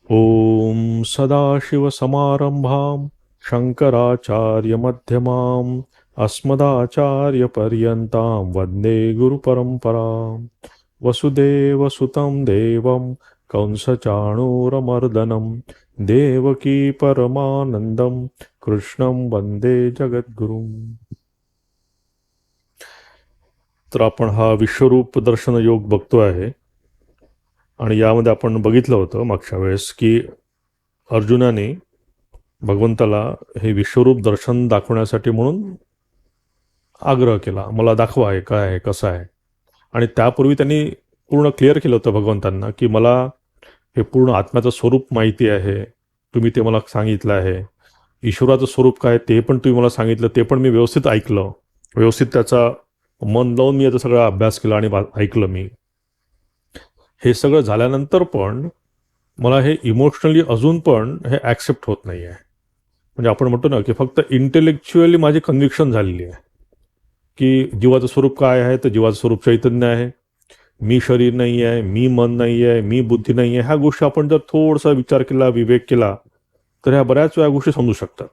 ॐ सदाशिवसमारम्भां शङ्कराचार्यमध्यमाम् अस्मदाचार्यपर्यन्तां वन्दे गुरुपरम्पराम् वसुदेवसुतं देवं कंसचाणूरमर्दनं देवकी परमानन्दं कृष्णं वन्दे जगद्गुरुम्. तर आपण हा विश्वरूप दर्शन योग बघतो आहे आणि यामध्ये आपण बघितलं होतं मागच्या वेळेस की अर्जुनाने भगवंताला हे विश्वरूप दर्शन दाखवण्यासाठी म्हणून आग्रह केला, मला दाखवा हे काय आहे कसं आहे. आणि त्यापूर्वी त्यांनी पूर्ण क्लिअर केलं होतं भगवंतांना की मला हे पूर्ण आत्म्याचं स्वरूप माहिती आहे, तुम्ही ते मला सांगितलं आहे. ईश्वराचं स्वरूप काय ते पण तुम्ही मला सांगितलं, ते पण मी व्यवस्थित ऐकलं, व्यवस्थित त्याचा मन लावून मी याचा सगळा अभ्यास केला आणि ऐकलं मी. हे सगळं झाल्यानंतर पण मला हे इमोशनली अजून पण हे ॲक्सेप्ट होत नाही आहे. म्हणजे आपण म्हणतो ना की फक्त इंटेलेक्च्युअली माझी कन्व्हिक्शन झालेली आहे की जीवाचं स्वरूप काय आहे, तर जीवाचं स्वरूप चैतन्य आहे, मी शरीर नाही आहे, मी मन नाही आहे, मी बुद्धी नाही आहे. ह्या गोष्टी आपण जर थोडासा विचार केला, विवेक केला, तर ह्या बऱ्याच वेळा गोष्टी समजू शकतात.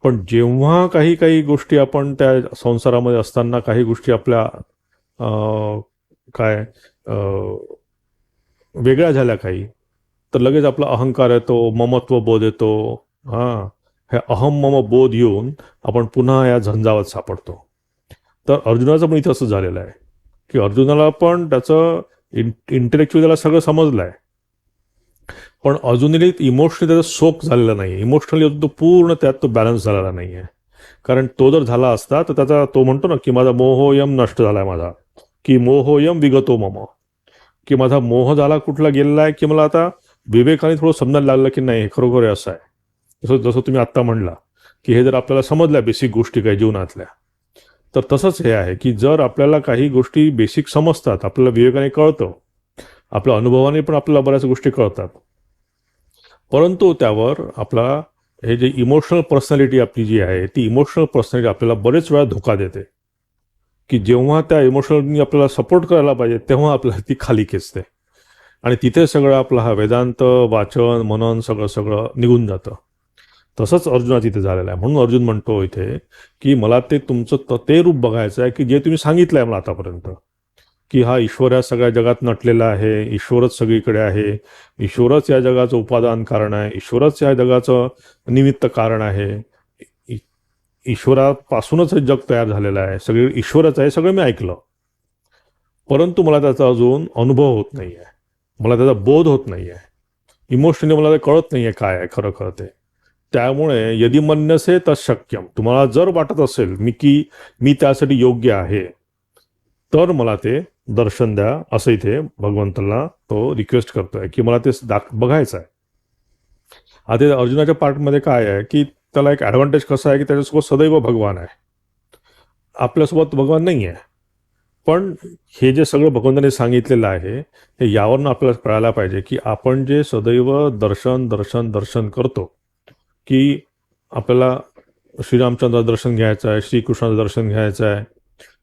पण जेव्हा काही काही गोष्टी आपण त्या संसारामध्ये असताना काही गोष्टी आपल्या काय वेगळ्या झाल्या काही, तर लगेच आपला अहंकार येतो, ममत्व बोध येतो. हां, हे अहम मम बोध येऊन आपण पुन्हा या झंझावात सापडतो. तर अर्जुनाचं पण इथं असं झालेलं आहे की अर्जुनाला पण त्याचं इंटेलेक्च्युअली त्याला सगळं समजलं आहे, पण अजूनही इमोशनली त्याचा सोक झालेला नाही. इमोशनली अजून तो पूर्ण त्यात तो बॅलन्स झालेला नाही आहे. कारण तो जर झाला असता तर त्याचा तो म्हणतो ना की माझा मोहोयम नष्ट झाला आहे माझा, की मोहोयम विगतो मम, की माझा मोह झाला कुठला गेलेला आहे की मला आता विवेकाने थोडं समजायला लागलं की नाही हे खरोखर असं आहे. जसं जसं तुम्ही आत्ता म्हणला की हे जर आपल्याला समजल्या बेसिक गोष्टी काही जीवनातल्या, तर तसंच हे आहे की जर आपल्याला काही गोष्टी बेसिक समजतात, आपल्याला विवेकाने कळतं, आपल्या अनुभवाने पण आपल्याला बऱ्याच गोष्टी कळतात, परंतु त्यावर आपला हे जे इमोशनल पर्सनॅलिटी आपली जी आहे ती इमोशनल पर्सनॅलिटी आपल्याला बरेच वेळा धोका देते, की जेव्हा त्या इमोशनलनी आपल्याला सपोर्ट करायला पाहिजे तेव्हा आपल्याला ती खाली खेचते आणि तिथे सगळं आपलं हा वेदांत वाचन मनन सगळं सगळं निघून जातं. तसंच अर्जुनाचं इथे झालेलं आहे. म्हणून अर्जुन म्हणतो इथे की मला ते तुमचं ते रूप बघायचं आहे की जे तुम्ही सांगितलं आहे मला आतापर्यंत, की हा ईश्वर या सगळ्या जगात नटलेला आहे, ईश्वरच सगळीकडे आहे, ईश्वरच या जगाचं उपादान कारण आहे, ईश्वरच या जगाचं निमित्त कारण आहे, ईश्वरापासूनच हे जग तयार झालेलं आहे, सगळे ईश्वरच आहे, सगळं मी ऐकलं, परंतु मला त्याचा अजून अनुभव होत नाही आहे, मला त्याचा बोध होत नाही आहे, इमोशनली मला ते कळत नाही आहे काय आहे खरं खरं ते. त्यामुळे यदि मन्यसे तत्शक्यम, तुम्हाला जर वाटत असेल मी त्यासाठी योग्य आहे तर मला ते दर्शन द्या, असं इथे भगवंताला तो रिक्वेस्ट करतोय की मला ते बघायचं आहे. आता अर्जुनाच्या पार्टमध्ये काय आहे की त्याला एक ॲडव्हान्टेज कसं आहे की त्याच्यासोबत सदैव भगवान आहे, आपल्यासोबत भगवान नाही आहे. पण हे जे सगळं भगवंताने सांगितलेलं आहे हे यावरनं आपल्याला कळायला पाहिजे की आपण जे सदैव दर्शन दर्शन दर्शन करतो, की आपल्याला श्रीरामचंद्र दर्शन घ्यायचं आहे, श्रीकृष्णाचं दर्शन घ्यायचं आहे,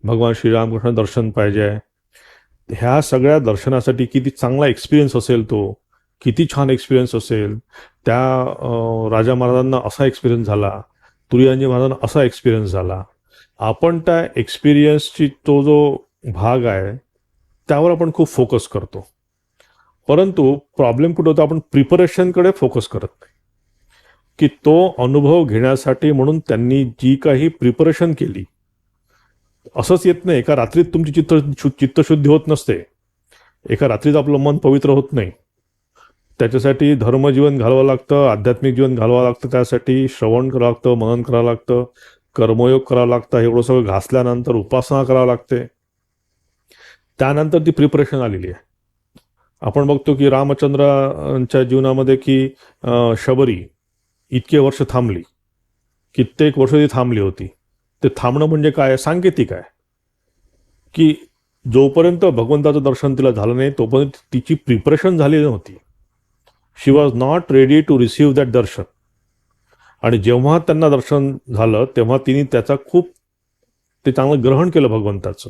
भगवान श्रीरामकृष्ण दर्शन पाहिजे आहे, ह्या सगळ्या दर्शनासाठी किती चांगला एक्सपिरियन्स असेल, तो किती छान एक्सपिरियन्स असेल, त्या राजा महाराजांना असा एक्सपिरियन्स झाला, तुर्याजी महाराजांना असा एक्सपिरियन्स झाला, आपण त्या एक्सपिरियन्सची तो जो भाग आहे त्यावर आपण खूप फोकस करतो. परंतु प्रॉब्लेम कुठं होतो, आपण प्रिपरेशनकडे फोकस करत नाही, की तो अनुभव घेण्यासाठी म्हणून त्यांनी जी काही प्रिपरेशन केली, असंच येत नाही. एका रात्रीत तुमची चित्तशुद्धी होत नसते, एका रात्रीत आपलं मन पवित्र होत नाही. त्याच्यासाठी धर्मजीवन घालवावं लागतं, आध्यात्मिक जीवन घालवावं लागतं, त्यासाठी श्रवण करावं लागतं, मनन करावं लागतं, कर्मयोग करावं लागतं, एवढं सगळं घासल्यानंतर उपासना करावं लागते, त्यानंतर ती प्रिपरेशन आलेली आहे. आपण बघतो की रामचंद्रांच्या जीवनामध्ये की शबरी इतके वर्ष थांबली, कित्येक वर्ष ती थांबली होती. ते थांबणं म्हणजे काय, सांकेतिक आहे की जोपर्यंत भगवंताचं दर्शन तिला झालं नाही तोपर्यंत तिची प्रिपरेशन झालेली नव्हती. She was not ready to receive that darshan. आणि जेव्हा त्यांना दर्शन झालं तेव्हा तिने त्याचा खूप ते चांगलं ग्रहण केलं भगवंताचं.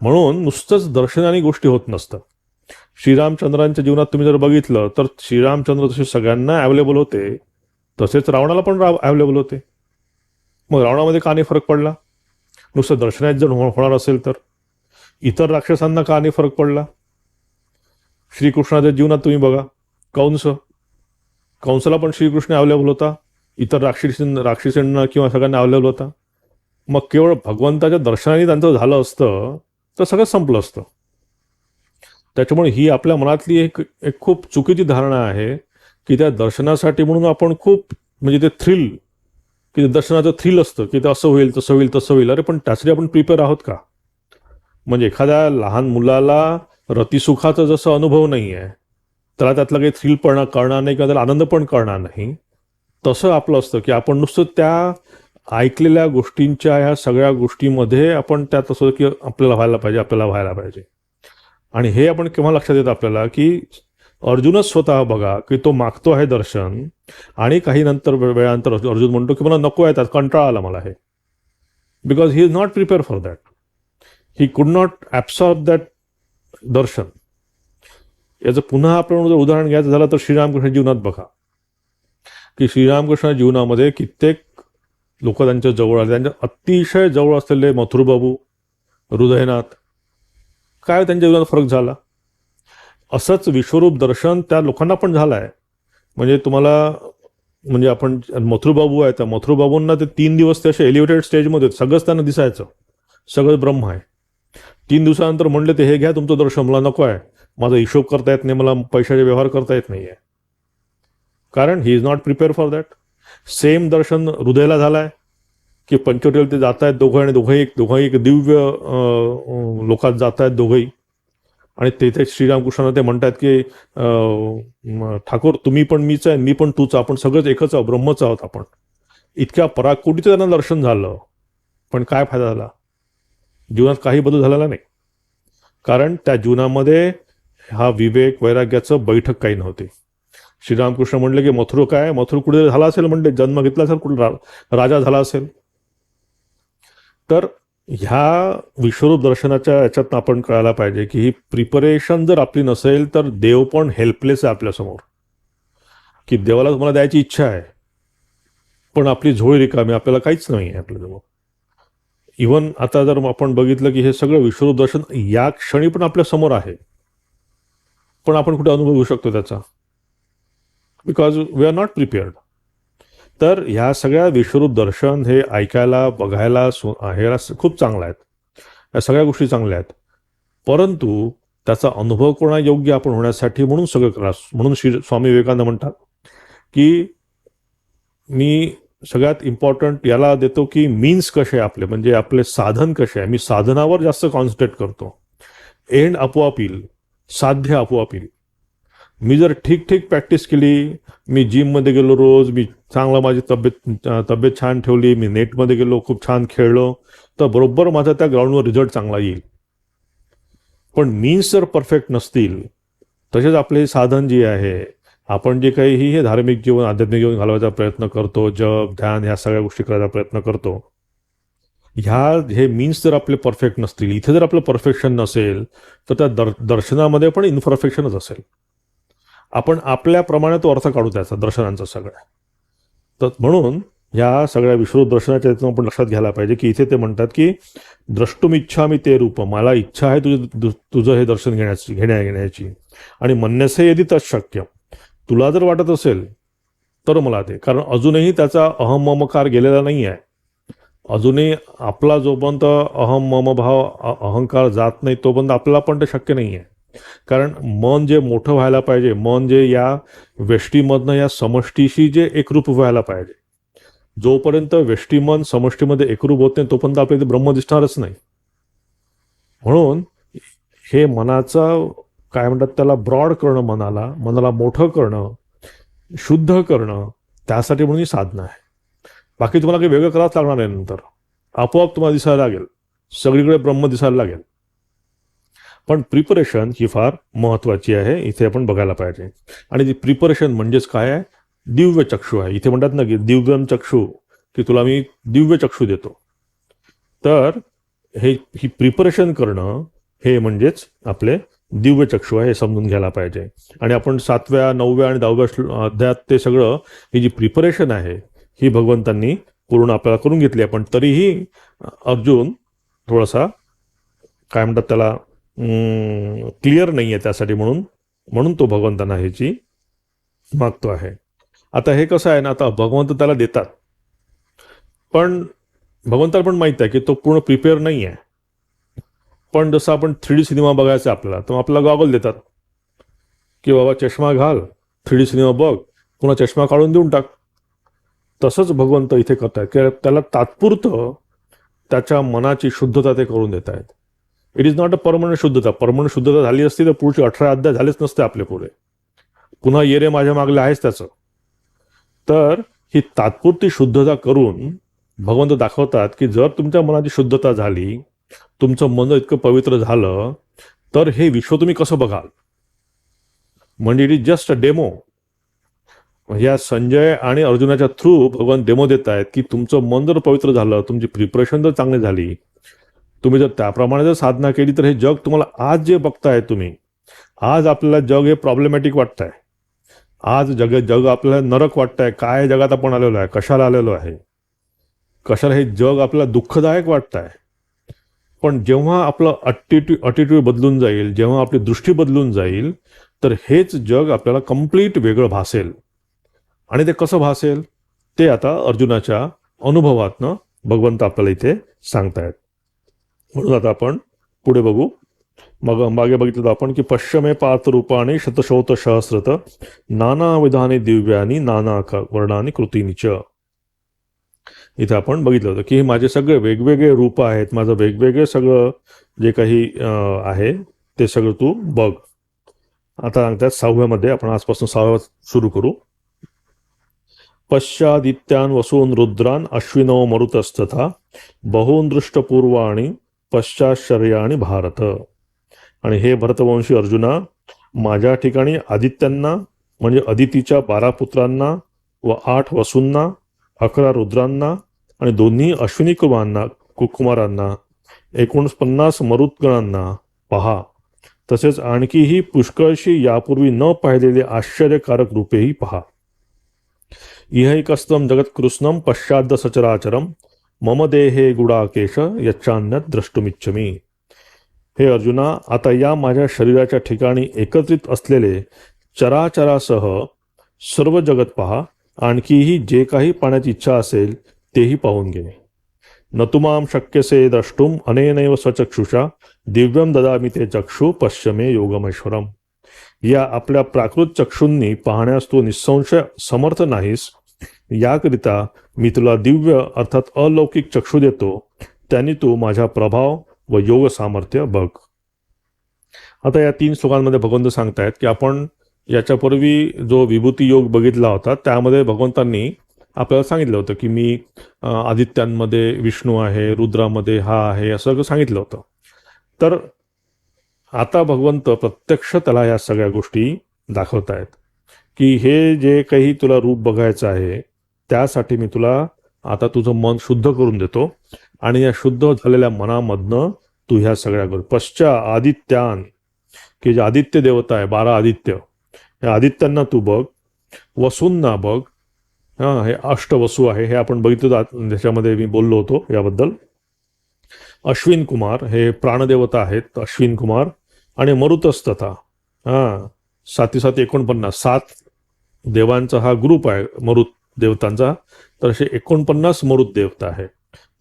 म्हणून नुसतंच दर्शनाने गोष्टी होत नसतात. श्रीरामचंद्रांच्या जीवनात तुम्ही जर बघितलं तर श्रीरामचंद्र जसे सगळ्यांना अवेलेबल होते तसेच रावणाला पण अवेलेबल होते. मग रावणामध्ये का नाही फरक पडला? नुसतं दर्शनात जर होणार असेल तर इतर राक्षसांना का नाही फरक पडला? श्रीकृष्णाच्या जीवनात तुम्ही बघा, कंसला पण श्रीकृष्ण अवेलेबल होता, इतर राक्षसींना किंवा सगळ्यांना अवेलेबल होता. मग केवळ भगवंताच्या दर्शनाने त्यांचं झालं असतं तर सगळं संपलं असतं. त्याच्यामुळे ही आपल्या मनातली एक खूप चुकीची धारणा आहे की त्या दर्शनासाठी म्हणून आपण खूप म्हणजे ते थ्रिल, की दर्शनाचं थ्रिल असतं की ते असं होईल तसं होईल तसं होईल. अरे पण त्यासाठी आपण प्रिपेअर आहोत का? म्हणजे एखाद्या लहान मुलाला रतिसुखाचा जसा अनुभव नाही आहे, त्याला त्यातला काही थ्रिल पण कळणार नाही किंवा त्याला आनंद पण कळणार नाही, तसं आपलं असतं की आपण नुसतं त्या ऐकलेल्या गोष्टींच्या ह्या सगळ्या गोष्टीमध्ये आपण त्यात असं की आपल्याला व्हायला पाहिजे. आणि हे आपण केव्हा लक्षात येतं आपल्याला की अर्जुनच स्वतः बघा की तो मागतो आहे दर्शन आणि काही नंतर वेळानंतर अर्जुन म्हणतो की मला नको आहे, त्यात कंटाळा आला मला हे, because he is not prepare for that. He could not absorb that दर्शन. याचं पुन्हा आपण जर उदाहरण घ्यायचं झालं तर श्रीरामकृष्ण जीवनात बघा की श्रीरामकृष्ण जीवनामध्ये कित्येक लोक त्यांच्या जवळ आले, त्यांच्या अतिशय जवळ असलेले मथुरबाबू, हृदयनाथ, काय त्यांच्या जीवनात फरक झाला? असंच विश्वरूप दर्शन त्या लोकांना पण झालं आहे. म्हणजे तुम्हाला म्हणजे आपण मथुरबाबू आहे, त्या मथुरबाबूंना ते 3 दिवस ते असे एलिव्हेटेड स्टेजमध्ये सगळंच त्यांना दिसायचं, सगळं ब्रह्म आहे. 3 दिवसानंतर म्हणले ते हे घ्या तुमचं दर्शन, मला नको आहे, माझा हिशोब करता येत नाही, मला पैशाचे व्यवहार करता येत नाही आहे. कारण he is not prepare for that. Same दर्शन हृदयला झालं आहे की पंचवटीला ते जात आहेत दोघं आणि दोघंही एक दिव्य लोकात जात आहेत दोघंही. आणि तेथे श्रीरामकृष्णांना ते म्हणतात की ठाकूर तुम्ही पण मीच आहे, मी पण तूच, आपण सगळंच एकच आहोत, ब्रह्मच आहोत आपण. इतक्या पराकोटीचं त्यांना दर्शन झालं, पण काय फायदा झाला? जीवनात काही बदल झालेला नाही. कारण त्या जीवनामध्ये हा विवेक वैराग्याचं बैठक काही नव्हती. श्रीरामकृष्ण म्हणले की मथुर काय, मथुर कुठे झाला असेल, म्हणले जन्म घेतला असेल, कुठे राजा झाला असेल. तर ह्या विश्वरूप दर्शनाच्या याच्यातनं आपण कळायला पाहिजे की ही प्रिपरेशन जर आपली नसेल तर देव पण हेल्पलेस आहे आपल्यासमोर. की देवाला तुम्हाला द्यायची इच्छा आहे पण आपली झोळी रिकामी, आपल्याला काहीच नाही आहे आपल्याजवळ. इव्हन आता जर आपण बघितलं की हे सगळं विश्वरूप दर्शन या क्षणी पण आपल्या समोर आहे, पण आपण कुठे अनुभव घेऊ शकतो त्याचा? Because we are not prepared. तर ह्या सगळ्या विश्वरूप दर्शन हे ऐकायला, बघायला हे खूप चांगलं आहेत, या सगळ्या गोष्टी चांगल्या आहेत, परंतु त्याचा अनुभव कोणा योग्य आपण होण्यासाठी म्हणून सगळं करा. म्हणून स्वामी विवेकानंद म्हणतात की मी सगळ्यात इम्पॉर्टंट याला देतो की मीन्स कसे आहे आपले, म्हणजे आपले साधन कसे आहे. मी साधनावर जास्त कॉन्सन्ट्रेट करतो. एंड आपोआप येईल, साध्य आपोआप येईल. मी जर ठीक प्रॅक्टिस केली, मी जिममध्ये गेलो रोज, मी चांगला माझी तब्येत छान ठेवली, मी नेटमध्ये गेलो, खूप छान खेळलो, तर बरोबर माझा त्या ग्राउंडवर रिझल्ट चांगला येईल. पण मीन्स जर परफेक्ट नसतील, तसेच आपले साधन जे आहे, आपण जे काही हे धार्मिक जीवन, आध्यात्मिक जीवन घालवायचा प्रयत्न करतो, जप ध्यान ह्या सगळ्या गोष्टी करायचा प्रयत्न करतो, हे मीन्स जर आपले परफेक्ट नसतील, इथे जर आपलं परफेक्शन नसेल, तर त्या दर्शनामध्ये पण इन्परफेक्शनच असेल. आपण आपल्याप्रमाणे तो अर्थ काढू त्याचा दर्शनांचा सगळ्या. तर म्हणून ह्या सगळ्या विश्वरूप दर्शनाच्या यातून आपण लक्षात घ्यायला पाहिजे की इथे ते म्हणतात की द्रष्टुम इच्छामि ते रूप, मला इच्छा आहे तुझं हे दर्शन घेण्याची. आणि मन्यसे यदि तत्शक्य, तुला जर वाटत असेल तर मला ते, कारण अजूनही त्याचा अहम ममकार गेलेला नाही आहे. अजूनही आपला जोपर्यंत अहम मम भाव अहंकार जात नाही तोपर्यंत आपल्याला पण ते शक्य नाही आहे. कारण मन जे मोठं व्हायला पाहिजे, मन जे या व्यष्टीमधनं या समष्टीशी जे एकरूप व्हायला पाहिजे, जोपर्यंत व्यष्टीमन समष्टीमध्ये एकरूप होत नाही तोपर्यंत आपल्याला ब्रह्म दिसणारच नाही. म्हणून हे मनाचं काय म्हणतात त्याला ब्रॉड करणं, मनाला मोठं करणं, शुद्ध करणं, त्यासाठी म्हणून ही साधना आहे. बाकी तुम्हाला काही वेगळं करावंच लागणार नाही. नंतर आपोआप तुम्हाला दिसायला लागेल, सगळीकडे ब्रह्म दिसायला लागेल. पण प्रिपरेशन ही फार महत्त्वाची आहे, इथे आपण बघायला पाहिजे. आणि ती प्रिपरेशन म्हणजेच काय आहे? दिव्य चक्षु आहे. इथे म्हणतात ना की दिव्यम चक्षु, की तुला मी दिव्य चक्षु देतो. तर ही प्रिपरेशन करणं हे म्हणजेच आपले दिव्य चक्षु आहे हे समजून घ्यायला पाहिजे. आणि आपण 7व्या 9व्या आणि 10व्या अध्यायात ते सगळं ही जी प्रिपरेशन आहे ही भगवंतांनी पूर्ण आपल्याला करून घेतली आहे. पण तरीही अर्जुन थोडासा काय म्हणतात त्याला क्लिअर नाही आहे त्यासाठी, म्हणून तो भगवंतांना ह्याची मागतो आहे. आता हे कसं आहे ना, आता भगवंत त्याला देतात, पण भगवंताला पण माहीत आहे की तो पूर्ण प्रिपेअर नाही आहे. पण जसं आपण 3D सिनेमा बघायचा आपल्याला, तर आपल्याला गॉगल देतात की बाबा चष्मा घाल, 3D सिनेमा बघ, पुन्हा चष्मा काढून देऊन टाक. तसंच भगवंत इथे करतायत की त्याला तात्पुरतं त्याच्या मनाची शुद्धता ते करून देत आहेत. It is not a permanent शुद्धता. परमनंट शुद्धता झाली असती तर पुढचे 18 अध्याय झालेच नसते आपले पुढे. पुन्हा ये रे माझ्या मागले आहेच त्याचं. तर ही तात्पुरती शुद्धता करून भगवंत दाखवतात की जर तुमच्या मनाची शुद्धता झाली, तुमचं मन इतकं पवित्र झालं, तर हे विश्व तुम्ही कसं बघाल. म्हणजे it is just a demo. या संजय आणि अर्जुनाच्या थ्रू भगवान डेमो देत आहेत की तुमचं मन जर पवित्र झालं, तुमची प्रिपरेशन जर चांगली झाली, तुम्ही जर त्याप्रमाणे जर साधना केली, तर हे जग तुम्हाला आज जे बघताय तुम्ही, आज आपल्याला जग हे प्रॉब्लेमॅटिक वाटतंय. आज जग आपल्याला नरक वाटतंय. काय जगात आपण आलेलो आहे, कशाला आलेलो आहे, कशाला हे जग आपल्याला दुःखदायक वाटतंय. पण जेव्हा आपलं अटिट्यूड बदलून जाईल, जेव्हा आपली दृष्टी बदलून जाईल, तर हेच जग आपल्याला कम्प्लीट वेगळं भासेल. आणि ते कसं भासेल ते आता अर्जुनाच्या अनुभवातनं भगवंत आपल्याला इथे सांगतायत. म्हणून आता आपण पुढे बघू. मग मागे बघितलं आपण की पश्चिमे पार्थ रूपाने शतशोत सहस्रत नाना विधाने दिव्यानी नाना वर्णाने कृतीनिच. इथे आपण बघितलं होतं की हे माझे सगळे वेगवेगळे रूप आहेत, माझं वेगवेगळे सगळं जे काही आहे ते सगळं तू बघ. आता सांगतात 6व्यामध्ये, आपण आजपासून 6व्या सुरू करू. पश्चादित्यान वसून रुद्रान अश्विनो मरुतस्तथा बहून दृष्टपूर्वाणी पश्चाश्चर्याणी भारत. आणि हे भरतवंशी अर्जुना, माझ्या ठिकाणी आदित्यांना म्हणजे अदितीच्या 12 पुत्रांना व 8 वसूंना, 11 रुद्रांना आणि 2 अश्विनी कुमारांना, 49 मरुत्गणांना पहा. तसेच आणखीही पुष्कळशी यापूर्वी न पाहिलेले आश्चर्यकारक रूपेही पहा. इहैकस्तम जगत्कृष्णम पश्चाद्य सचराचरम मम देहे गुडाकेश यच्चान्यत द्रष्टुमिच्छमी. हे अर्जुना, आता या माझ्या शरीराच्या ठिकाणी एकत्रित असलेले चराचरासह सर्व जगत पहा. आणखीही जे काही पाहण्याची इच्छा असेल तेही पाहून घे. नतुमाम शक्यसे द्रष्टुम अनेनैव स्वचक्षुषा दिव्यम ददामि ते चक्षु पश्चिमे योगमेश्वरम. या आपल्या प्राकृत चक्षूंनी पाहण्यास तू निसंशय समर्थ नाहीस. याकरिता मी तुला दिव्य अर्थात अलौकिक चक्षु देतो. त्यांनी तू माझा प्रभाव व योग सामर्थ्य बघ. आता या 3 श्लोकांमध्ये भगवंत सांगतायत की आपण याच्यापूर्वी जो विभूती योग बघितला होता त्यामध्ये भगवंतांनी आपल्याला सांगितलं होतं की मी आदित्यांमध्ये विष्णू आहे, रुद्रामध्ये हा आहे, असं सांगितलं होतं. तर आता भगवंत प्रत्यक्ष त्याला या सगळ्या गोष्टी दाखवतायत की हे जे काही तुला रूप बघायचं आहे त्यासाठी मी तुला आता तुझं मन शुद्ध करून देतो. आणि या शुद्ध झालेल्या मनामधनं तू ह्या सगळ्या गोष्टी आदित्यान, की जे आदित्य देवता आहे 12 आदित्य, या आदित्यांना तू बघ. वसूंना बघ. हे अष्टवसू आहे, हे आपण बघितलं त्याच्यामध्ये मी बोललो होतो याबद्दल. अश्विन कुमार हे प्राणदेवता आहेत, अश्विन कुमार. आणि मरुतस्तथा 7 49 7 देवांचा हा ग्रुप आहे मरुत देवतांचा. तर असे 49 मरुत देवता आहे.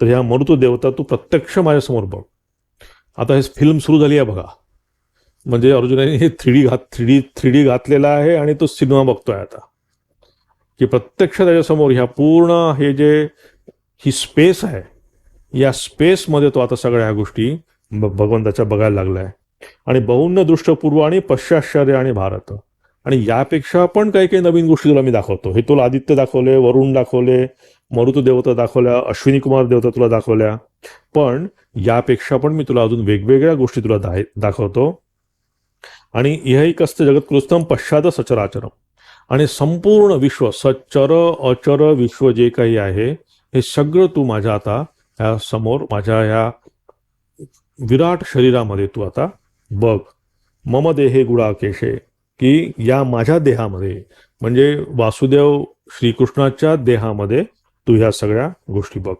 तर ह्या मरुत देवता तू प्रत्यक्ष माझ्यासमोर बघ. आता हे फिल्म सुरू झाली आहे बघा. म्हणजे अर्जुनाने हे 3D घातलेला आहे आणि तो सिनेमा बघतोय आता, की प्रत्यक्ष त्याच्यासमोर ह्या पूर्ण हे जे ही स्पेस आहे, या स्पेसमध्ये तो आता सगळ्या ह्या गोष्टी भगवंताच्या बघायला लागलाय. आणि बहुन्य दृष्टपूर्व आणि पश्चाश्चर्य आणि भारत. आणि यापेक्षा पण काही काही नवीन गोष्टी तुला मी दाखवतो. हे तुला आदित्य दाखवले, वरुण दाखवले, मरुत देवता दाखवल्या, अश्विनी कुमार देवता तुला दाखवल्या. पण यापेक्षा पण मी तुला अजून वेगवेगळ्या गोष्टी तुला दाखवतो. आणि इहैकस्त जगत्कृष्णम पश्चात सचराचरम. आणि संपूर्ण विश्व, सचर अचर विश्व जे काही आहे हे सगळं तू माझ्या आता ह्या समोर, माझ्या ह्या विराट शरीरामध्ये तू आता बघ. मम देहे गुडाकेशे, की या माझ्या देहामध्ये म्हणजे वासुदेव श्रीकृष्णाच्या देहामध्ये तू ह्या सगळ्या गोष्टी बघ.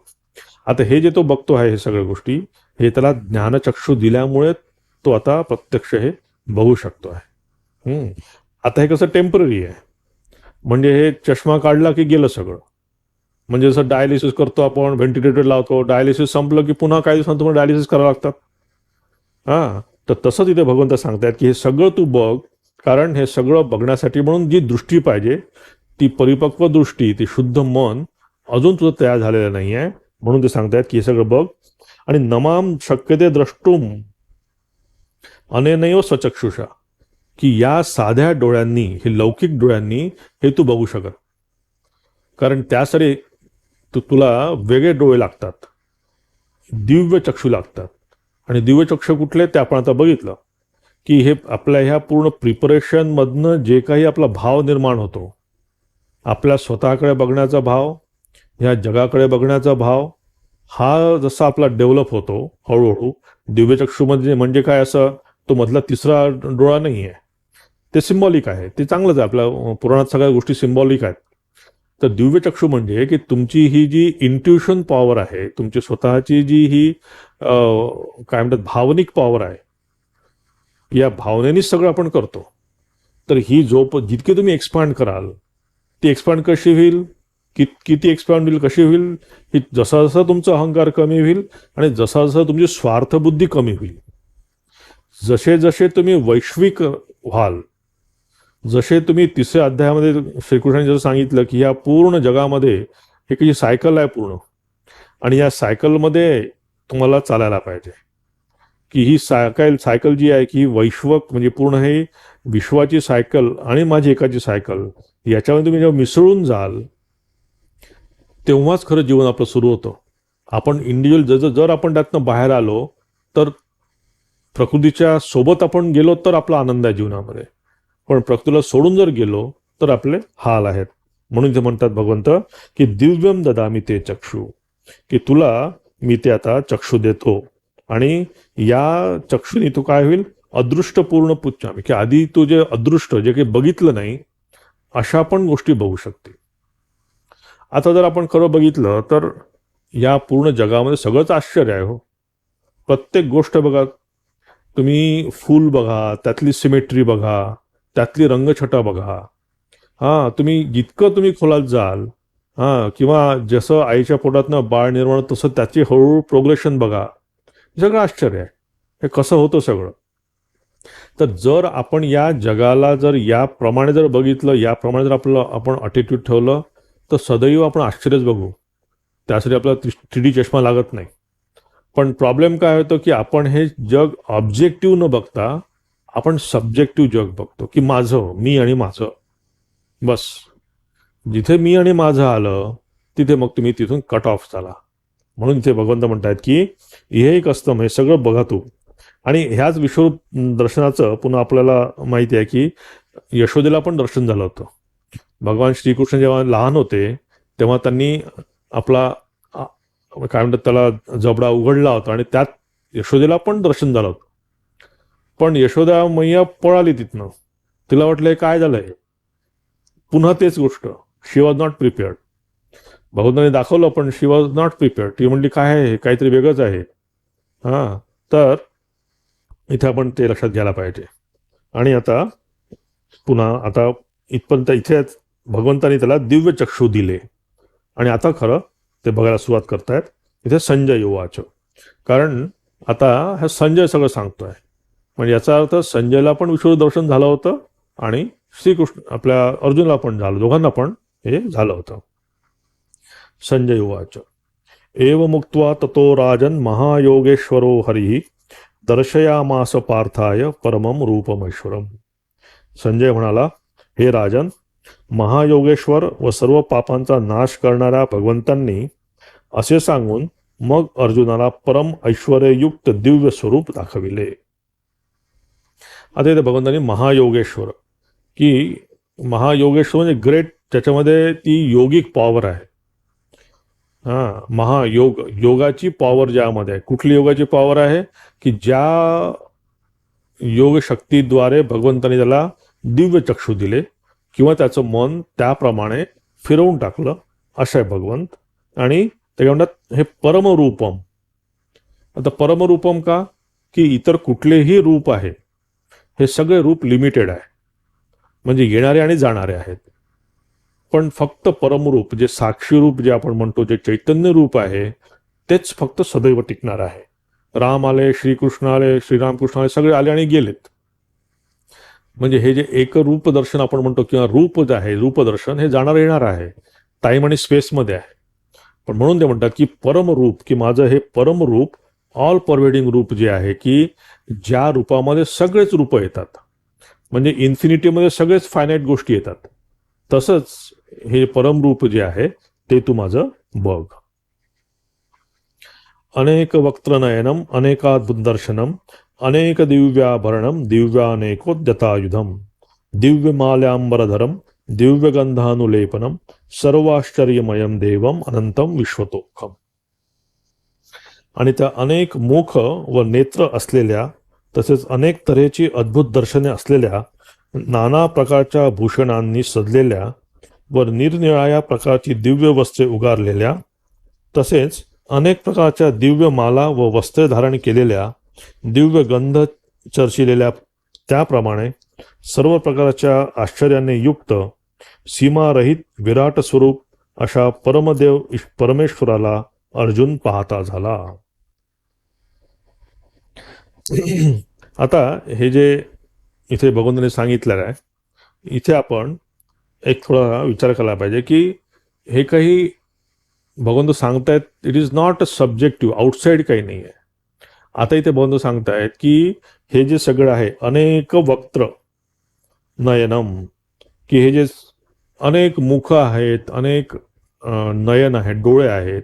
आता हे जे तो बघतो आहे हे सगळ्या गोष्टी, हे त्याला ज्ञानचक्षु दिल्यामुळे तो आता प्रत्यक्ष हे बघू शकतो आहे. आता हे कसं टेम्पररी आहे, म्हणजे हे चष्मा काढला की गेलं सगळं. म्हणजे जसं डायलिसिस करतो आपण, व्हेंटिलेटर लावतो, डायलिसिस संपलं की पुन्हा काही दिवसांत तुम्हाला डायलिसिस करावं लागतात. तर तसंच इथे भगवंत सांगतायत की हे सगळं तू बघ, कारण हे सगळं बघण्यासाठी म्हणून जी दृष्टी पाहिजे, ती परिपक्व दृष्टी, ती शुद्ध मन अजून तुझं तयार झालेलं नाही आहे. म्हणून ते सांगतायत की हे सगळं बघ. आणि नमाम शक्यते द्रष्टुम अनेनैव स्वचक्षुषा, की या साध्या डोळ्यांनी, हे लौकिक डोळ्यांनी हे तू बघू शकत, कारण त्यासाठी तुला वेगळे डोळे लागतात, दिव्य चक्षु लागतात. आणि दिव्य चक्षु कुठले ते आपण आता बघितलं की हे आपल्या ह्या पूर्ण प्रिपरेशनमधनं जे काही आपला भाव निर्माण होतो, आपल्या स्वतःकडे बघण्याचा भाव, ह्या जगाकडे बघण्याचा भाव, हा जसा आपला डेव्हलप होतो हळूहळू, दिव्यचक्षुमध्ये म्हणजे काय, असं तो मधला तिसरा डोळा नाही आहे, ते सिम्बॉलिक आहे, ते चांगलंच आहे. आपल्या पुराणात सगळ्या गोष्टी सिम्बॉलिक आहेत. तर दिव्यचक्षु म्हणजे की तुमची ही जी इंट्युशन पॉवर आहे, तुमची स्वतःची जी ही काय म्हणतात भावनिक पॉवर आहे, या भावनेनेच सगळं आपण करतो. तर ही जितके तुम्ही एक्सपांड कराल, ती एक्सपांड कशी होईल, किती एक्सपांड होईल, कशी होईल, की जसा जसा तुमचा अहंकार कमी होईल आणि जसा जसा तुमची स्वार्थबुद्धी कमी होईल, जसे जसे तुम्ही वैश्विक व्हाल, जसे तुम्ही तिसऱ्या अध्यायामध्ये श्रीकृष्णाने जसं सांगितलं की या पूर्ण जगामध्ये हे काही सायकल आहे पूर्ण, आणि या सायकलमध्ये तुम्हाला चालायला पाहिजे, की ही सायकल जी आहे की वैश्वक म्हणजे पूर्ण हे विश्वाची सायकल आणि माझी एकाची सायकल, याच्यामध्ये तुम्ही जेव्हा मिसळून जाल तेव्हाच खरं जीवन आपलं सुरू होतं. आपण इंडिव्हिज्युअल जर आपण त्यातनं बाहेर आलो, तर प्रकृतीच्या सोबत आपण गेलो तर आपला आनंद आहे जीवनामध्ये, पण प्रकृतीला सोडून जर गेलो तर आपले हाल आहेत. म्हणून ते म्हणतात भगवंत की दिव्यम ददामी ते चक्षु, की तुला मी ते आता चक्षु देतो, आणि या चक्षुनी तू काय होईल, अदृष्ट पूर्ण पुच्छामी, की आधी तू जे अदृष्ट, जे काही बघितलं नाही अशा पण गोष्टी बघू शकते. आता जर आपण खरं बघितलं तर या पूर्ण जगामध्ये सगळंच आश्चर्य आहे हो. प्रत्येक गोष्ट बघा, तुम्ही फूल बघा, त्यातली सिमेट्री बघा, त्यातली रंगछटा बघा. तुम्ही जितकं तुम्ही खोलात जाल, किंवा जसं आईच्या पोटातनं बाळ निर्माण तसं त्याची हळूहळू प्रोग्रेशन बघा, सगळं आश्चर्य आहे. हे कसं होतं सगळं. तर जर आपण या जगाला जर याप्रमाणे जर बघितलं, याप्रमाणे जर आपण अटिट्यूड ठेवलं, तर सदैव आपण आश्चर्यच बघू. त्यासाठी आपल्याला 3D चष्मा लागत नाही. पण प्रॉब्लेम काय होतो की आपण हे जग ऑब्जेक्टिव्ह न बघता आपण सब्जेक्टिव्ह जग बघतो, की माझं, मी आणि माझं, बस. जिथे मी आणि माझं आलं तिथे मग तुम्ही तिथून कट ऑफ झाला. म्हणून इथे भगवंत म्हणतायत की हे एक असतं, हे सगळं बघा तू. आणि ह्याच विश्वरूप दर्शनाचं पुन्हा आपल्याला माहिती आहे की यशोदेला पण दर्शन झालं होतं. भगवान श्रीकृष्ण जेव्हा लहान होते तेव्हा त्यांनी आपला काय म्हणतात त्याला जबडा उघडला होता, आणि त्यात यशोदेला पण दर्शन झालं होतं. पण यशोदा मैया पळाली तिथनं. तिला वाटलं काय झालंय, पुन्हा तेच गोष्ट. शी वॉज नॉट प्रिपेअर्ड. भगवंतांनी दाखवलं पण शी वॉज नॉट प्रिपेअर्ड. ती म्हणली काय आहे, काहीतरी वेगळंच आहे. तर इथे आपण ते लक्षात घ्यायला पाहिजे. आणि आता पुन्हा आता इथपर्यंत इथे भगवंतांनी त्याला दिव्य चक्षु दिले, आणि आता खरं ते बघायला सुरुवात करतायत. इथे संजय उवाच, कारण आता हा संजय सगळं सांगतोय. म्हणजे याचा अर्थ संजयला पण विष्णू दर्शन झालं होतं, आणि श्रीकृष्ण आपल्या अर्जुनला पण झालं, दोघांना पण हे झालं होतं. संजय उवाच एव मुक्त्वा ततो राजन महायोगेश्वरो हरिः दर्शयामास पार्थाय परमम रूपमेश्वरम. संजय म्हणाला, हे राजन, महायोगेश्वर व सर्व पापांचा नाश करणाऱ्या भगवंतांनी असे सांगून मग अर्जुनाला परम ऐश्वर्ययुक्त दिव्य स्वरूप दाखविले. आता इथे भगवंतांनी महायोगेश्वर, की महायोगेश्वर म्हणजे ग्रेट, त्याच्यामध्ये ती योगिक पॉवर आहे. योगाची पॉवर ज्यामध्ये आहे. कुठली योगाची पॉवर आहे, की ज्या योग शक्तीद्वारे भगवंताने त्याला दिव्य चक्षु दिले किंवा त्याचं मन त्याप्रमाणे फिरवून टाकलं, असं आहे भगवंत. आणि ते म्हणतात हे परमरूपम. आता परमरूपम का, की इतर कुठलेही रूप आहे हे सगळे रूप लिमिटेड आहे, म्हणजे येणारे आणि जाणारे आहेत. पण फक्त परमरूप जे साक्षी रूप जे आपण म्हणतो, जे चैतन्य रूप आहे, तेच फक्त सदैव टिकणार आहे. राम आले, श्रीकृष्ण आले, श्रीरामकृष्ण आले, सगळे आले आणि गेलेत. म्हणजे हे जे एक रूप दर्शन आपण म्हणतो किंवा रूप जे आहे, रूपदर्शन हे जाणार येणार आहे, टाइम आणि स्पेसमध्ये आहे. पण म्हणून ते म्हणतात की परमरूप, की माझं हे परमरूप ऑल परवेडिंग रूप जे आहे, की ज्या रूपामध्ये सगळेच रूप येतात, म्हणजे इन्फिनिटीमध्ये सगळेच फायनाईट गोष्टी येतात, तसंच हे परमरूप जे आहे ते तू माझं बघ. अनेक वक्त्रनयनम अनेकाद्भुतदर्शनम अनेक दिव्याभरणम दिव्यानेकोद्यतायुधम दिव्यमाल्याम्बरधरम दिव्यगंधानुलेपनम सर्वाश्चर्यमयम देवम अनंतम विश्वतोखम. आणि त्या अनेक मुख व नेत्र असलेल्या, तसेच अनेक तऱ्हेची अद्भुत दर्शने असलेल्या, नाना प्रकारच्या भूषणांनी सजलेल्या व निरनिराळ्या प्रकारची दिव्य वस्त्रे उगारलेल्या, तसेच अनेक प्रकारच्या दिव्य माला व वस्त्रे धारण केलेल्या, दिव्य गंध चर्चिलेल्या, त्याप्रमाणे सर्व प्रकारच्या आश्चर्याने युक्त सीमारहित विराट स्वरूप अशा परमदेव परमेश्वराला अर्जुन पाहता झाला. आता हे जे इथे भगवंताने सांगितलेलं आहे, इथे आपण एक थोडा विचार केला पाहिजे की हे काही भगवंत सांगतायत, it is not a subjective, outside काही नाही आहे. आता इथे भगवंत सांगतायत की हे जे सगळं आहे, अनेक वक्त्र नयनम, की हे जे अनेक मुख आहेत, अनेक नयन आहेत, डोळे आहेत.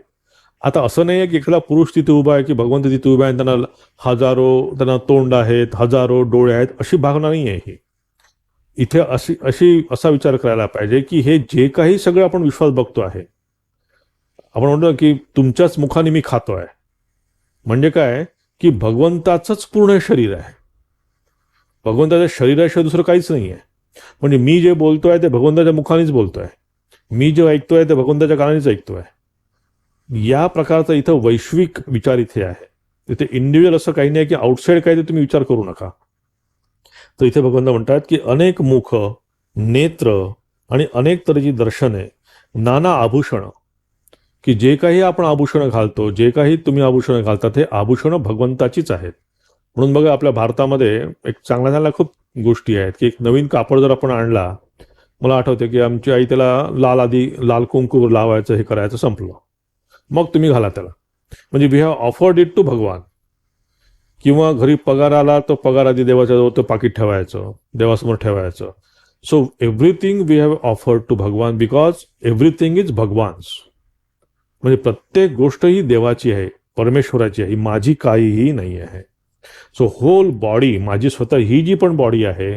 आता असं नाही आहे की एखादा पुरुष तिथे उभा आहे, की भगवंत तिथे उभा आहे, त्यांना तोंड आहेत, हजारो डोळे आहेत, अशी भावना नाही आहे. ही इथे असा विचार करायला पाहिजे की हे जे काही सगळं आपण विश्वास बघतो आहे, आपण म्हणतो की तुमच्याच मुखाने मी खातोय, म्हणजे काय की भगवंताचंच पूर्ण शरीर आहे, भगवंताच्या शरीराशिवाय दुसरं काहीच नाही आहे. म्हणजे मी जे बोलतोय ते भगवंताच्या मुखानेच बोलतोय, मी जे ऐकतोय ते भगवंताच्या कानानेच ऐकतोय. या प्रकारचा इथं वैश्विक विचार इथे आहे. तिथे इंडिव्हिज्युअल असं काही नाही की आउटसाईड काही ते तुम्ही विचार करू नका. तर इथे भगवंत म्हणतात की अनेक मुख, नेत्र आणि अनेक तऱ्हेची दर्शने, नाना आभूषण, की जे काही आपण आभूषणं घालतो, जे काही तुम्ही आभूषणं घालतात, हे आभूषणं भगवंताचीच आहेत. म्हणून बघा आपल्या भारतामध्ये एक चांगल्या खूप गोष्टी आहेत, की एक नवीन कापड जर आपण आणला, मला आठवते की आमची आई त्याला लाल कुंकू लावायचं, हे करायचं, संपलं, मग तुम्ही घाला त्याला. म्हणजे we have offered it to Bhagwan. किंवा घरी पगार आला तर पगार आधी देवाच्या जवळ तो पाकिट ठेवायचं, देवासमोर ठेवायचं. So everything we have offered to Bhagwan because everything is Bhagwan's. म्हणजे प्रत्येक गोष्ट ही देवाची आहे, परमेश्वराची आहे, ही माझी काहीही नाही आहे. सो होल बॉडी, माझी स्वतः ही जी पण बॉडी आहे,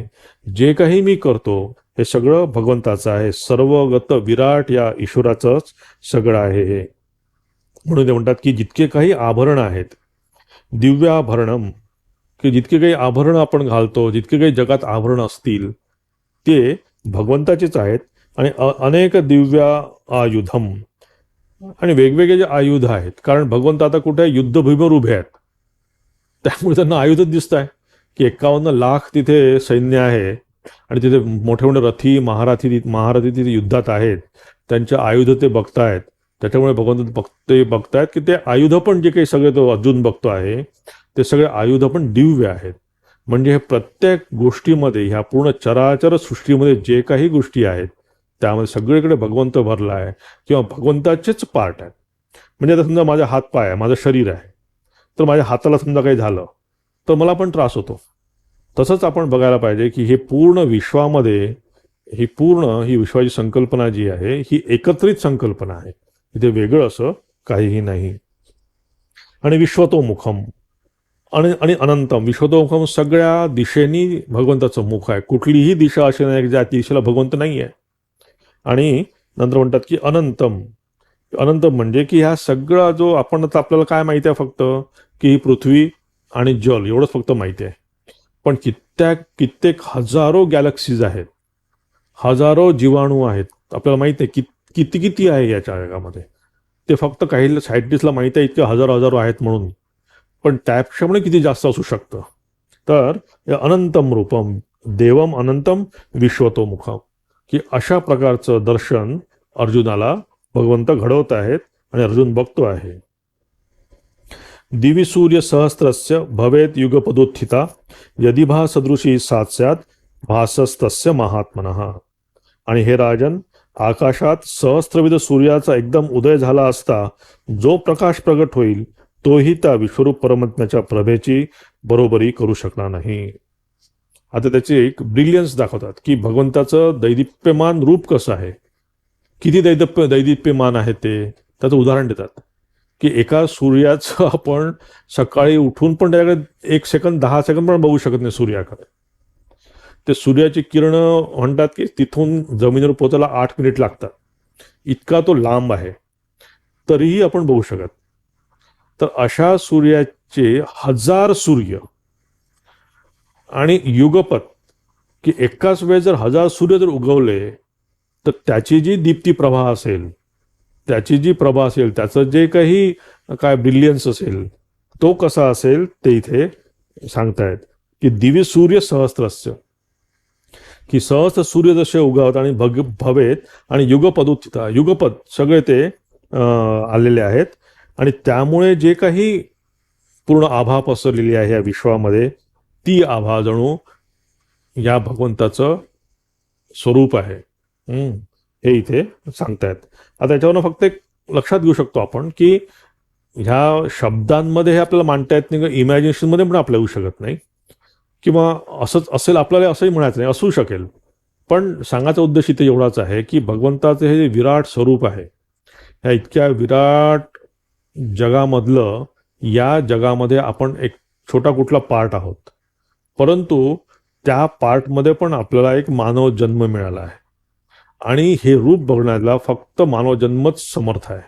जे काही मी करतो हे सगळं भगवंताचं आहे, सर्वगत विराट या ईश्वराचंच सगळं आहे हे. म्हणून ते म्हणतात की जितके काही आभरण आहेत, दिव्याभरणम, की जितके काही आभरण आपण घालतो, जितके काही जगात आभरण असतील ते भगवंताचेच आहेत. आणि अनेक दिव्या आयुधम, आणि वेगवेगळे जे आयुध आहेत, कारण भगवंत आता कुठे युद्धभूमीवर उभे आहेत, त्यामुळे त्यांना आयुधच दिसत आहे की 51 लाख तिथे सैन्य आहे आणि तिथे मोठे मोठे रथी महारथी तिथे युद्धात आहेत, त्यांचे आयुध ते बघतायत. त्याच्यामुळे भगवंत ते बघतायत की ते आयुध पण जे काही सगळे तो अर्जुन बघतो आहे, ते सगळे आयुध पण दिव्य आहेत. म्हणजे हे प्रत्येक गोष्टीमध्ये, ह्या पूर्ण चराचर सृष्टीमध्ये जे काही गोष्टी आहेत त्यामध्ये सगळीकडे भगवंत भरला आहे किंवा भगवंताचेच पार्ट आहेत. म्हणजे आता समजा माझा हात पाय आहे, माझं शरीर आहे, तर माझ्या हाताला समजा काही झालं तर मला पण त्रास होतो. तसंच आपण बघायला पाहिजे की हे पूर्ण विश्वामध्ये, ही विश्वाची संकल्पना जी आहे ही एकत्रित संकल्पना आहे, इथे वेगळं असं काहीही नाही. आणि विश्वतोमुखम आणि अनंतम, विश्वतोमुखम, सगळ्या दिशेनी भगवंताचं मुख आहे, कुठलीही दिशा अशी नाही ज्या दिशेला भगवंत नाही आहे. आणि नंतर म्हणतात की अनंतम, अनंतम म्हणजे की ह्या सगळा जो आपण, आपल्याला काय माहिती आहे फक्त की ही पृथ्वी आणि जल एवढंच फक्त माहिती आहे. पण कित्येक हजारो गॅलेक्सीज आहेत, हजारो जीवाणू आहेत. आपल्याला माहित आहे किती किती आहे याच्या जगामध्ये. ते फक्त काही सायंटिस्टला माहित आहे इतके हजारो हजारो आहेत म्हणून, पण त्यापेक्षा किती जास्त असू शकतं. तर अनंतम रूपम देवम अनंतम विश्वतोमुखम, की अशा प्रकारचं दर्शन अर्जुनाला भगवंत घडवत आहेत आणि अर्जुन बघतो आहे. दिवी सूर्य सहस्त्रस्य भवेत युगपदोत्थिता यदि भा सदृशी सात्स्यात भासस्तस्य महात्मनः. आणि हे राजन, आकाशात सहस्त्रविध सूर्याचा एकदम उदय झाला असता जो प्रकाश प्रगट होईल तोही त्या विश्वरूप परमात्म्याच्या प्रभेची बरोबरी करू शकला नाही. आता त्याचे एक ब्रिलियन्स दाखवतात की भगवंताचं दैदिप्यमान रूप कसं आहे, किती दैदिप्यमान आहे ते. त्याचं उदाहरण देतात की एका सूर्याचं आपण सकाळी उठून पण त्याच्याकडे 1 सेकंद 10 सेकंद पण बघू शकत नाही सूर्याकडे. ते सूर्याची किरण म्हणतात की तिथून जमिनीवर पोहोचायला 8 मिनिट लागतात, इतका तो लांब आहे, तरीही आपण बघू शकत. तर अशा सूर्याचे 1000 सूर्य आणि युगपत, की एकाच वेळेस जर 1000 सूर्य जर उगवले तर त्याची जी दीप्ती प्रभा असेल, त्याचं जे काही काय ब्रिलियन्स असेल तो कसा असेल ते इथे सांगतायत की दिवी सूर्य सहस्त्रस्य, की सहस्त्र सूर्य जसे उगवत आणि भवेत आणि युगपदोत्थिता, युगपद सगळे ते आलेले आहेत. आणि त्यामुळे जे काही पूर्ण आभा पसरलेली आहे या विश्वामध्ये, ती आभा जणू या भगवंताचं स्वरूप आहे. हे इथे सांगतायत. आता याच्यावरनं फक्त एक लक्षात घेऊ शकतो आपण की ह्या शब्दांमध्ये हे आपल्याला मांडता येत नाही, इमॅजिनेशनमध्ये पण आपल्याला येऊ शकत नाही, किंवा असंच असेल आपल्याला असंही म्हणायचं नाही, असू शकेल. पण सांगायचा उद्देश इथे एवढाच आहे की भगवंताचे हे विराट स्वरूप आहे, ह्या इतक्या विराट जगामधलं, या जगामध्ये आपण एक छोटा कुठला पार्ट आहोत, परंतु त्या पार्टमध्ये पण आपल्याला एक मानव जन्म मिळाला आहे आणि हे रूप बघण्याला फक्त मानव जन्मच समर्थ आहे,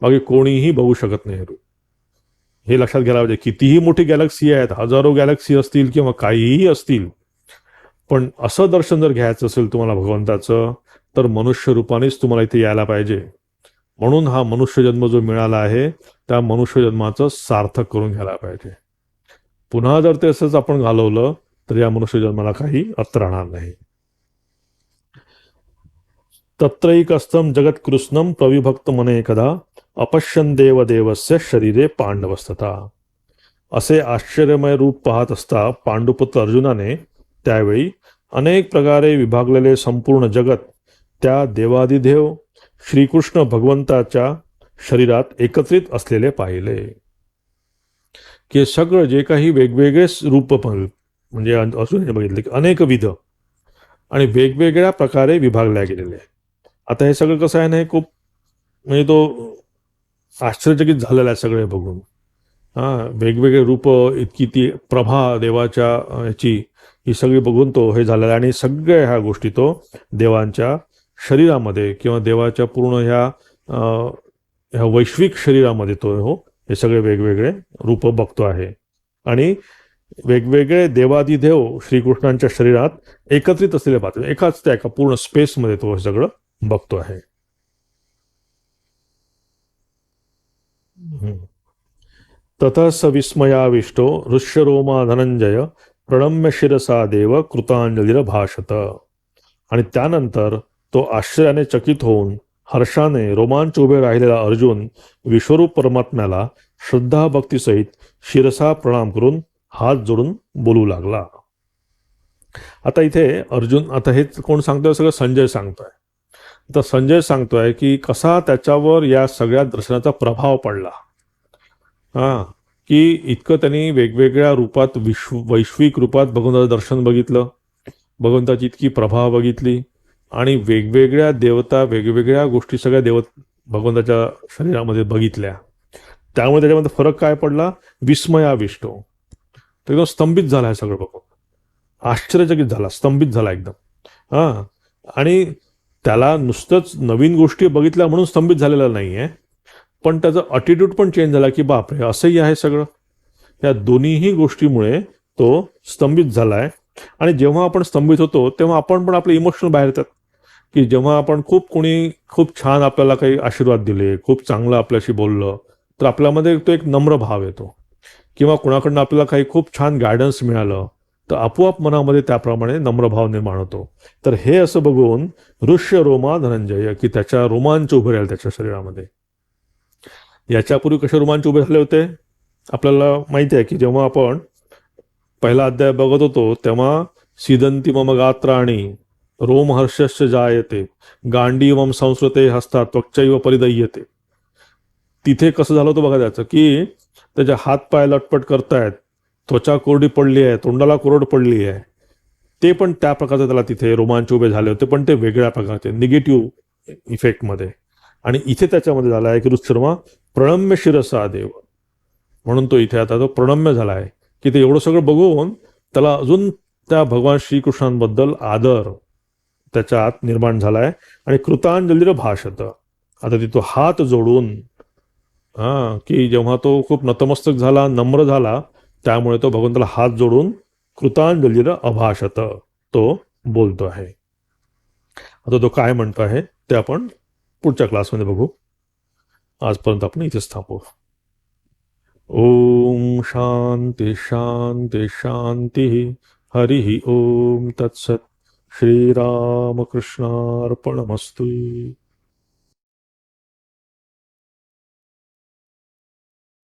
बाकी कोणीही बघू शकत नाही हे रूप. हे लक्षात घ्यायला पाहिजे. कितीही मोठी गॅलेक्सी आहेत, हजारो गॅलेक्सी असतील किंवा काहीही असतील, पण असं दर्शन जर घ्यायचं असेल तुम्हाला भगवंताचं, तर मनुष्य रूपानेच तुम्हाला इथे यायला पाहिजे. म्हणून हा मनुष्य जन्म जो मिळाला आहे त्या मनुष्य जन्माचं सार्थक करून घ्यायला पाहिजे. पुन्हा जर ते असंच आपण घालवलं तर या मनुष्य जन्माला काही अर्थ राहणार नाही. तत्रैकस्थं जगत्कृष्णं प्रविभक्त मने एकदा अपश्यन देवदेवस्य शरीरे पांडवस्थता. असे आश्चर्यमय रूप पाहत असता पांडुपुत्र अर्जुनाने त्यावेळी अनेक प्रकारे विभागलेले संपूर्ण जगत त्या देवादिदेव श्रीकृष्ण भगवंताच्या शरीरात एकत्रित असलेले पाहिले. की सगळं जे काही वेगवेगळे रूप म्हणजे अर्जुनाने बघितले की अनेकविध आणि वेगवेगळ्या प्रकारे विभागल्या गेलेले. आता हे सगळं कसं आहे ना, हे खूप म्हणजे तो आश्चर्यचकित झालेला आहे सगळे बघून. वेगवेगळे रूप, इतकी ती प्रभा देवाच्या याची, ही सगळी बघून तो हे झालेला आहे. आणि सगळ्या ह्या गोष्टी तो देवांच्या शरीरामध्ये किंवा देवाच्या पूर्ण ह्या वैश्विक शरीरामध्ये तो हे सगळे वेगवेगळे रूप बघतो आहे. आणि वेगवेगळे देवादिदेव श्रीकृष्णांच्या शरीरात एकत्रित असलेले पाहतो, एका पूर्ण स्पेसमध्ये तो सगळं बघतो आहे. ततः स विस्मयाविष्टो ऋष्यरोमा धनंजय प्रणम्य शिरसा देव कृतांजलीर भाषत. आणि त्यानंतर तो आश्चर्याने चकित होऊन हर्षाने रोमांच उभे राहिलेला अर्जुन विश्वरूप परमात्म्याला श्रद्धा भक्तीसहित शिरसा प्रणाम करून हात जोडून बोलू लागला. आता इथे अर्जुन, आता हे कोण सांगतोय, सगळं संजय सांगतोय. तर संजय सांगतोय की कसा त्याच्यावर या सगळ्या दर्शनाचा प्रभाव पडला. की इतकं त्यांनी वेगवेगळ्या रूपात वैश्विक रूपात भगवंताचं दर्शन बघितलं, भगवंताची इतकी प्रभा बघितली आणि वेगवेगळ्या देवता, वेगवेगळ्या गोष्टी सगळ्या भगवंताच्या शरीरामध्ये बघितल्या. त्यामुळे त्याच्यामध्ये फरक काय पडला, विस्मयाविष्टो, तो एकदम स्तंभित झाला आहे सगळं बघून, आश्चर्यचकित झाला, स्तंभित झाला एकदम. आणि त्याला नुसतंच नवीन गोष्टी बघितल्या म्हणून स्तंभित झालेला नाहीये, पण त्याचा ॲटिट्यूड पण चेंज झाला की बापरे असंही आहे सगळं. या दोन्हीही गोष्टीमुळे तो स्तंभित झालाय. आणि जेव्हा आपण स्तंभित होतो तेव्हा आपण पण आपले इमोशनल बाहेर येतात, की जेव्हा आपण कोणी खूप छान आपल्याला काही आशीर्वाद दिले, खूप चांगलं आपल्याशी बोललं, तर आपल्यामध्ये तो एक नम्र भाव येतो. किंवा कुणाकडनं आपल्याला काही खूप छान गायडन्स मिळालं तर आपोआप मनामध्ये त्याप्रमाणे नम्र भाव निर्माण होतो. तर हे असं बघून ऋष्य रोमा धनंजय, की त्याच्या रोमांच उभे राहिले त्याच्या शरीरामध्ये. याच्यापूर्वी कसे रोमांच उभे झाले होते आपल्याला माहिती आहे, की जेव्हा आपण पहिला अध्याय बघत होतो तेव्हा सिदंती मम गात्राणी रोमहर्षस्य जायते गांडीवम संस्कृते हस्तात त्वक्चैव परिदय्यते. तिथे कसं झालं होतं बघा त्याचं, की त्याचे हात पाय लटपट करतायत, त्वचा कोरडी पडली आहे, तोंडाला कोरड पडली आहे. ते पण त्या प्रकारचे त्याला तिथे रोमांच उभे झाले होते, पण ते वेगळ्या प्रकारचे निगेटिव्ह इफेक्टमध्ये. आणि इथे त्याच्यामध्ये झाला आहे की ऋषशर्मा प्रणम्य शिरसा देव, म्हणून तो इथे आता तो प्रणम्य झाला आहे, की ते एवढं सगळं बघून त्याला अजून त्या भगवान श्रीकृष्णांबद्दल आदर त्याच्या आत निर्माण झालाय. आणि कृतांजलीर भाषत, आता ती तो हात जोडून, की जेव्हा तो खूप नतमस्तक झाला, नम्र झाला, त्यामुळे तो भगवंताला हात जोडून कृतांजलीर अभाषत तो बोलतो आहे. आता तो काय म्हणतो आहे ते आपण पुढच्या क्लासमध्ये बघू. आजपर्यंत आपण इथेच थांबू. ओम शांती शांती शांती. हरि ओम तत्सत. श्रीरामकृष्णार्पणमस्तु.